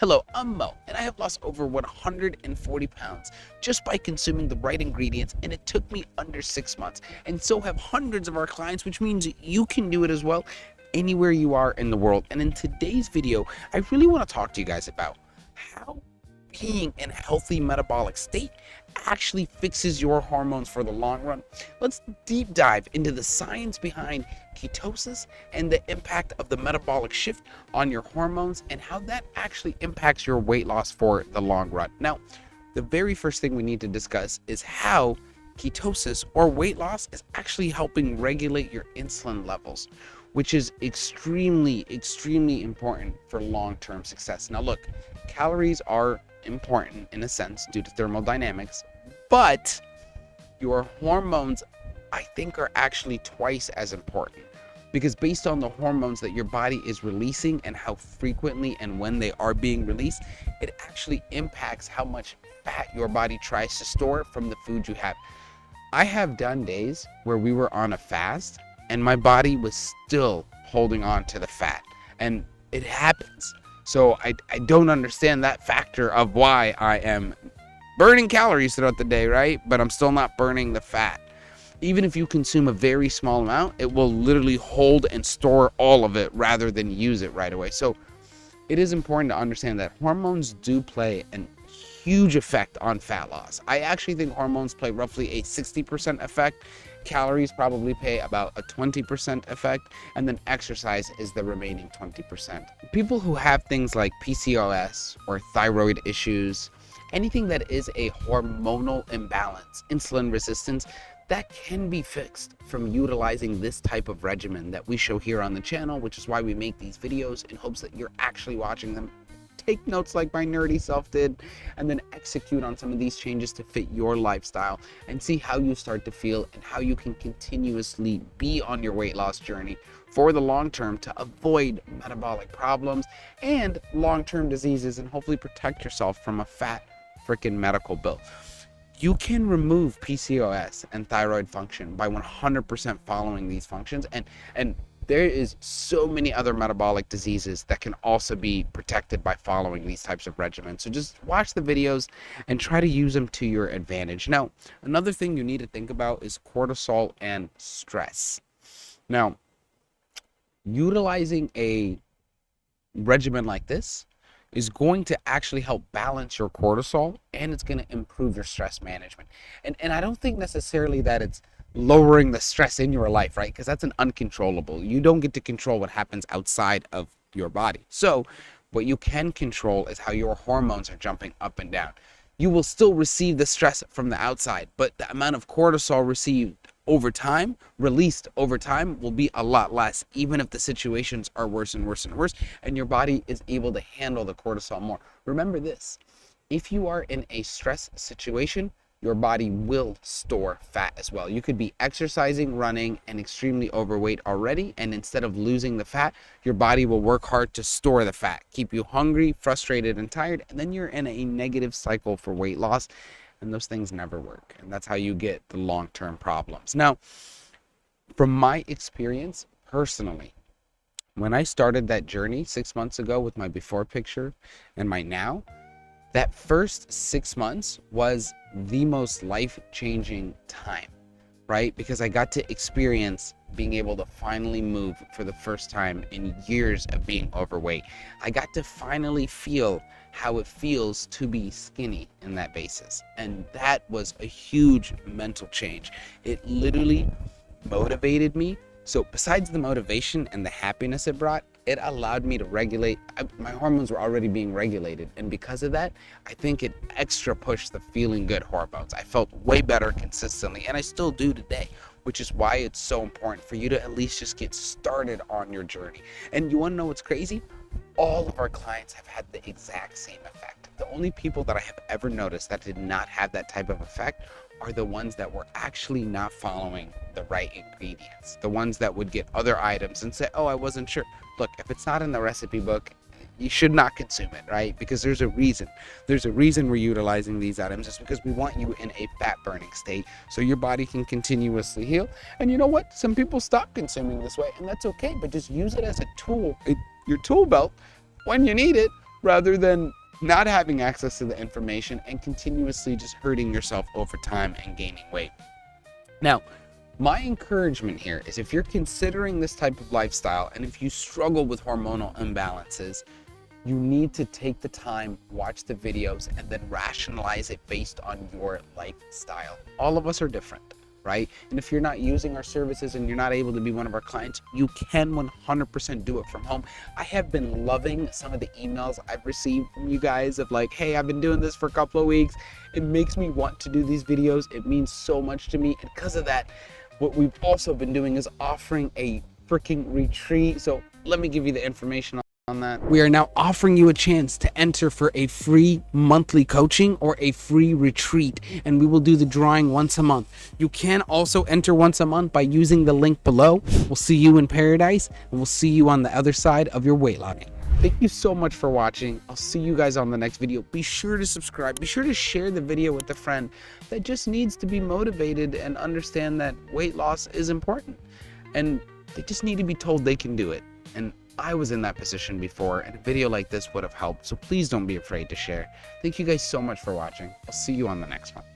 Hello, I'm Mo, and I have lost over 140 pounds just by consuming the right ingredients, and it took me under 6 months. And so have hundreds of our clients, which means you can do it as well anywhere you are in the world. And in today's video, I really want to talk to you guys about how being in a healthy metabolic state actually fixes your hormones for the long run. Let's deep dive into the science behind ketosis and the impact of the metabolic shift on your hormones and how that actually impacts your weight loss for the long run. Now, the very first thing we need to discuss is how ketosis or weight loss is actually helping regulate your insulin levels, which is extremely important for long-term success. Now look, calories are important in a sense due to thermodynamics, but your hormones, I think, are actually twice as important, because based on the hormones that your body is releasing and how frequently and when they are being released, it actually impacts how much fat your body tries to store from the food you have. I have done days where we were on a fast and my body was still holding on to the fat, and it happens. So I don't understand that factor of why I am burning calories throughout the day, right? But I'm still not burning the fat. Even if you consume a very small amount, it will literally hold and store all of it rather than use it right away. So it is important to understand that hormones do play an huge effect on fat loss. I actually think hormones play roughly a 60% effect. Calories probably play about a 20% effect, and then exercise is the remaining 20%. People who have things like PCOS or thyroid issues, anything that is a hormonal imbalance, insulin resistance, that can be fixed from utilizing this type of regimen that we show here on the channel, which is why we make these videos in hopes that you're actually watching them. Take notes like my nerdy self did, and then execute on some of these changes to fit your lifestyle and see how you start to feel and how you can continuously be on your weight loss journey for the long term to avoid metabolic problems and long-term diseases, and hopefully protect yourself from a fat freaking medical bill. You can remove PCOS and thyroid function by 100% following these functions, and there is so many other metabolic diseases that can also be protected by following these types of regimens. So just watch the videos and try to use them to your advantage. Now, another thing you need to think about is cortisol and stress. Now, utilizing a regimen like this is going to actually help balance your cortisol, and it's going to improve your stress management. And I don't think necessarily that it's lowering the stress in your life, right? Because that's an uncontrollable. You don't get to control what happens outside of your body. So what you can control is how your hormones are jumping up and down. You will still receive the stress from the outside, but the amount of cortisol received over time, released over time, will be a lot less, even if the situations are worse and worse and worse, and your body is able to handle the cortisol more. Remember this: if you are in a stress situation, your body will store fat as well. You could be exercising, running, and extremely overweight already, and instead of losing the fat, your body will work hard to store the fat, keep you hungry, frustrated, and tired, and then you're in a negative cycle for weight loss, and those things never work, and that's how you get the long-term problems. Now, from my experience personally, when I started that journey 6 months ago with my before picture and my now, that first 6 months was the most life-changing time, right? Because I got to experience being able to finally move for the first time in years of being overweight. I got to finally feel how it feels to be skinny in that basis. And that was a huge mental change. It literally motivated me. So besides the motivation and the happiness it brought, it allowed me to regulate. My hormones were already being regulated, and because of that, I think it extra pushed the feeling good hormones. I felt way better consistently, and I still do today, which is why it's so important for you to at least just get started on your journey. And you want to know what's crazy? All of our clients have had the exact same effect. The only people that I have ever noticed that did not have that type of effect are the ones that were actually not following the right ingredients. The ones that would get other items and say, oh, I wasn't sure. Look, if it's not in the recipe book, you should not consume it, right? Because there's a reason. There's a reason we're utilizing these items. It's because we want you in a fat burning state so your body can continuously heal. And you know what? Some people stop consuming this way, and that's okay, but just use it as a tool, your tool belt, when you need it, rather than not having access to the information and continuously just hurting yourself over time and gaining weight. Now, my encouragement here is if you're considering this type of lifestyle and if you struggle with hormonal imbalances, you need to take the time, watch the videos, and then rationalize it based on your lifestyle. All of us are different, right? And if you're not using our services and you're not able to be one of our clients, you can 100% do it from home. I have been loving some of the emails I've received from you guys of like, hey, I've been doing this for a couple of weeks. It makes me want to do these videos. It means so much to me. And because of that, what we've also been doing is offering a freaking retreat. So let me give you the information on that. We are now offering you a chance to enter for a free monthly coaching or a free retreat, and we will do the drawing once a month. You can also enter once a month by using the link below. We'll see you in paradise, and we'll see you on the other side of your weight loss. Thank you so much for watching. I'll see you guys on the next video. Be sure to subscribe. Be sure to share the video with a friend that just needs to be motivated and understand that weight loss is important, and they just need to be told they can do it. And I was in that position before, and a video like this would have helped, so please don't be afraid to share. Thank you guys so much for watching. I'll see you on the next one.